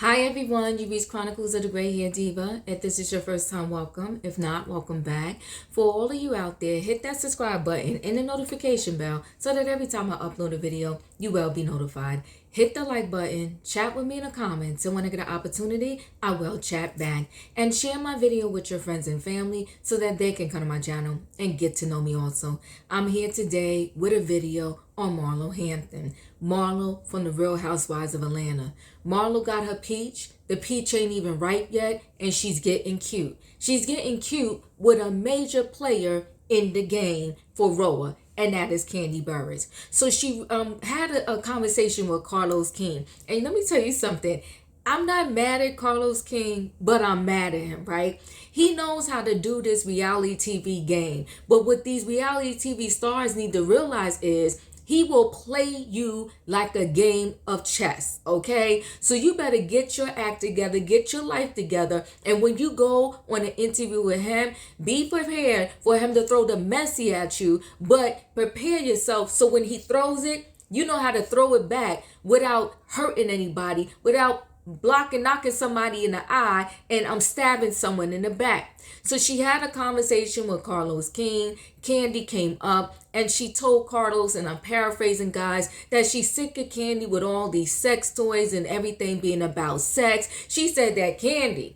Hi everyone, you reached Chronicles of the Gray Hair Diva. If this is your first time, welcome. If not, welcome back. For all of you out there, hit that subscribe button and the notification bell so that every time I upload a video, you will be notified. Hit the like button, chat with me in the comments, and when I get an opportunity, I will chat back. And share my video with your friends and family so that they can come to my channel and get to know me also. I'm here today with a video on Marlo Hampton. Marlo from the Real Housewives of Atlanta. Marlo got her peach. The peach ain't even ripe yet, and she's getting cute. She's getting cute with a major player in the game for Roa, and that is Kandi Burruss. So she had a conversation with Carlos King. And let me tell you something. I'm not mad at Carlos King, but I'm mad at him, right? He knows how to do this reality TV game. But what these reality TV stars need to realize is he will play you like a game of chess, okay? So you better get your act together, get your life together, and when you go on an interview with him, be prepared for him to throw the messy at you, but prepare yourself so when he throws it, you know how to throw it back without hurting anybody, without knocking somebody in the eye, and I'm stabbing someone in the back. So she had a conversation with Carlos King. Kandi came up and she told Carlos, and I'm paraphrasing guys, that she's sick of Kandi with all these sex toys and everything being about sex. She said that Kandi,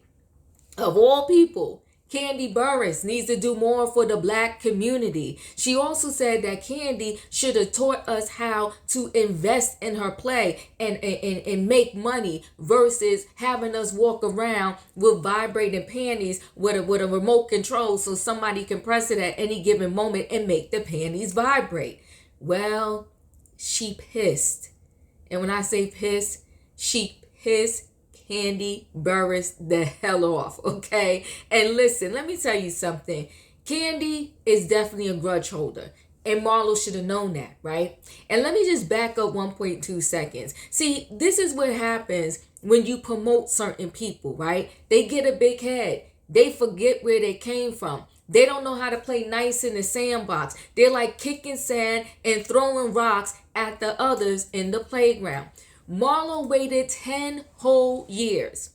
of all people, Kandi Burruss needs to do more for the black community. She also said that Kandi should have taught us how to invest in her play and make money versus having us walk around with vibrating panties with a remote control so somebody can press it at any given moment and make the panties vibrate. Well, she pissed. And when I say pissed, she pissed Kandi Burruss the hell off, okay? And listen, let me tell you something. Kandi is definitely a grudge holder. And Marlo should have known that, right? And let me just back up 1.2 seconds. See, this is what happens when you promote certain people, right? They get a big head. They forget where they came from. They don't know how to play nice in the sandbox. They're like kicking sand and throwing rocks at the others in the playground. Marlo waited 10 whole years.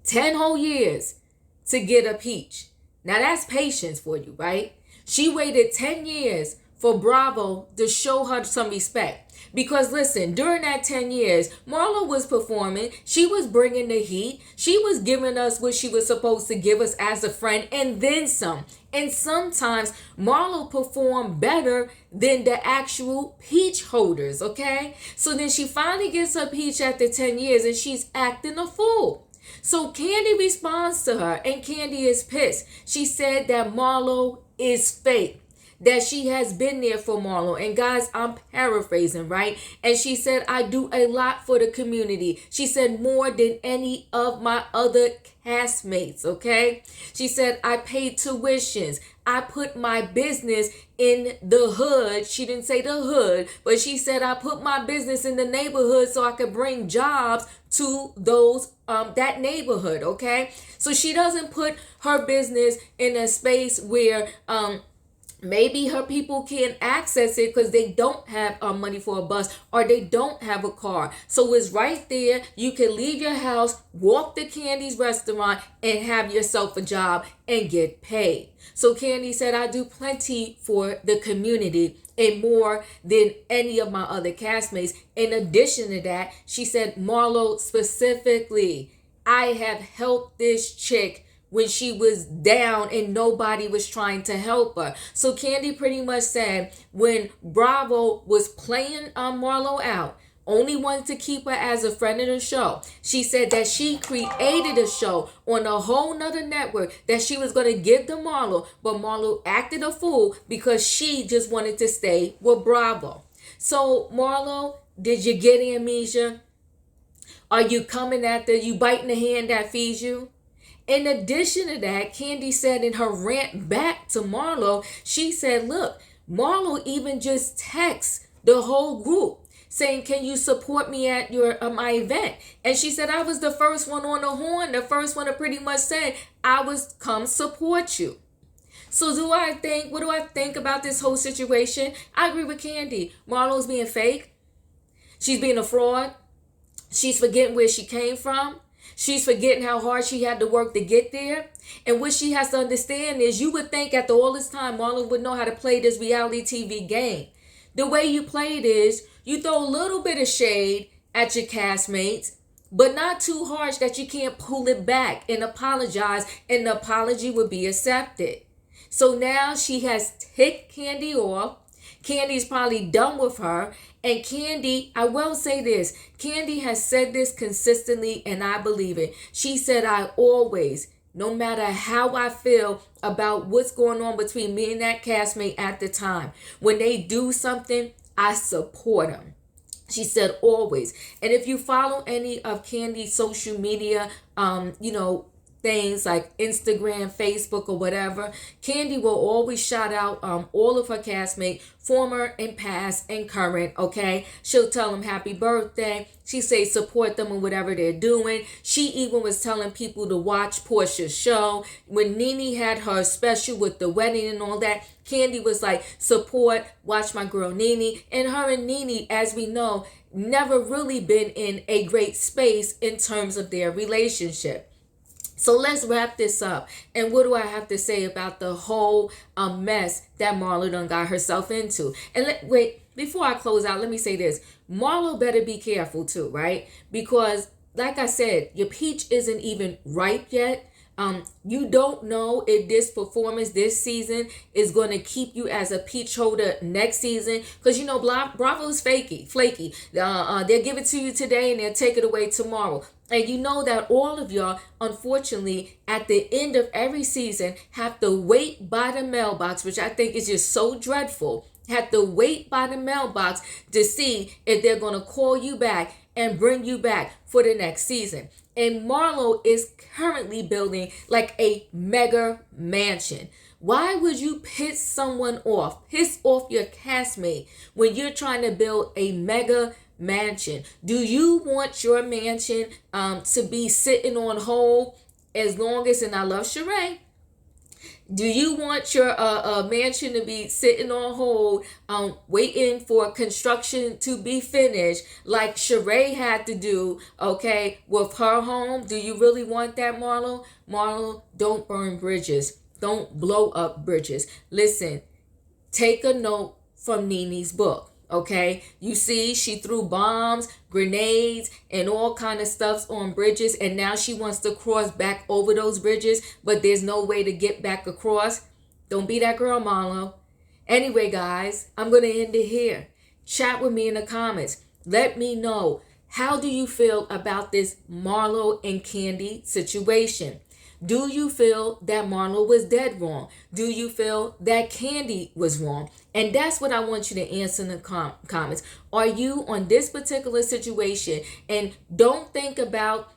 10 whole years to get a peach. Now that's patience for you, right? She waited 10 years for Bravo to show her some respect. Because listen, during that 10 years, Marlo was performing. She was bringing the heat. She was giving us what she was supposed to give us as a friend and then some. And sometimes Marlo performed better than the actual peach holders, okay? So then she finally gets her peach after 10 years and she's acting a fool. So Kandi responds to her and Kandi is pissed. She said that Marlo is fake, that she has been there for Marlo. And guys, I'm paraphrasing, right? And she said, I do a lot for the community. She said more than any of my other castmates, okay? She said, I paid tuitions. I put my business in the hood. She didn't say the hood, but she said, I put my business in the neighborhood so I could bring jobs to those that neighborhood, okay? So she doesn't put her business in a space where maybe her people can't access it because they don't have money for a bus or they don't have a car. So it's right there. You can leave your house, walk to Kandi's restaurant, and have yourself a job and get paid. So Kandi said, I do plenty for the community and more than any of my other castmates. In addition to that, she said, Marlo specifically, I have helped this chick when she was down and nobody was trying to help her. So Kandi pretty much said when Bravo was playing Marlo out, only wanted to keep her as a friend of the show, she said that she created a show on a whole nother network that she was going to give to Marlo, but Marlo acted a fool because she just wanted to stay with Bravo. So Marlo, did you get amnesia? Are you coming after you biting the hand that feeds you? In addition to that, Kandi said in her rant back to Marlo, she said, look, Marlo even just texts the whole group saying, can you support me at your my event? And she said, I was the first one on the horn, the first one to pretty much say, I was come support you. So what do I think about this whole situation? I agree with Kandi. Marlo's being fake. She's being a fraud. She's forgetting where she came from. She's forgetting how hard she had to work to get there. And what she has to understand is, you would think after all this time, Marlo would know how to play this reality TV game. The way you play it is, you throw a little bit of shade at your castmates, but not too harsh that you can't pull it back and apologize, and the apology would be accepted. So now she has ticked Kandi off. Kandi's probably done with her. And Kandi, I will say this, Kandi has said this consistently, and I believe it. She said, I always, no matter how I feel about what's going on between me and that castmate at the time, when they do something, I support them. She said always. And if you follow any of Kandi's social media, things like Instagram, Facebook, or whatever, Kandi will always shout out all of her castmates, former and past and current, okay? She'll tell them happy birthday. She say support them in whatever they're doing. She even was telling people to watch Portia's show. When Nene had her special with the wedding and all that, Kandi was like, support, watch my girl Nene. And her and Nene, as we know, never really been in a great space in terms of their relationship. So let's wrap this up. And what do I have to say about the whole mess that Marlo done got herself into? And wait, before I close out, let me say this. Marlo better be careful too, right? Because like I said, your peach isn't even ripe yet. You don't know if this performance this season is going to keep you as a peach holder next season. Because, Bravo is flaky. They'll give it to you today and they'll take it away tomorrow. And you know that all of y'all, unfortunately, at the end of every season, have to wait by the mailbox, which I think is just so dreadful. Have to wait by the mailbox to see if they're going to call you back and bring you back for the next season. And Marlo is currently building like a mega mansion. Why would you piss off your castmate when you're trying to build a mega mansion? Do you want your mansion to be sitting on hold as long as, and I love Sheree, do you want your mansion to be sitting on hold, waiting for construction to be finished, like Sheree had to do, okay, with her home? Do you really want that, Marlo? Marlo, don't burn bridges. Don't blow up bridges. Listen, take a note from Nene's book. Okay, you see, she threw bombs, grenades, and all kind of stuffs on bridges, and now she wants to cross back over those bridges, but there's no way to get back across. Don't be that girl, Marlo. Anyway, guys, I'm going to end it here. Chat with me in the comments. Let me know, how do you feel about this Marlo and Kandi situation? Do you feel that Marlo was dead wrong? Do you feel that Kandi was wrong? And that's what I want you to answer in the comments. Are you on this particular situation? And don't think about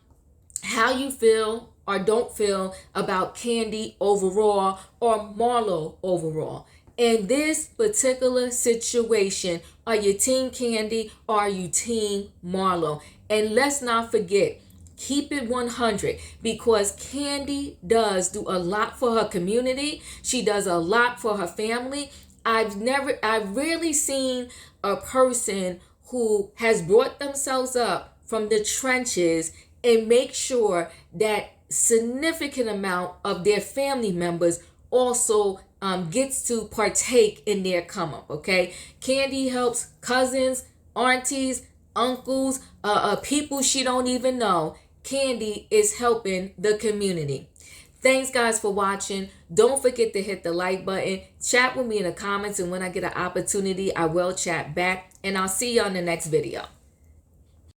how you feel or don't feel about Kandi overall or Marlo overall. In this particular situation, are you team Kandi or are you team Marlo? And let's not forget, keep it 100, because Kandi does do a lot for her community. She does a lot for her family. I've rarely seen a person who has brought themselves up from the trenches and make sure that significant amount of their family members also gets to partake in their come up, okay? Kandi helps cousins, aunties, uncles, people she don't even know. Kandi is helping the community. Thanks, guys, for watching. Don't forget to hit the like button. Chat with me in the comments, and when I get an opportunity, I will chat back. And I'll see you on the next video.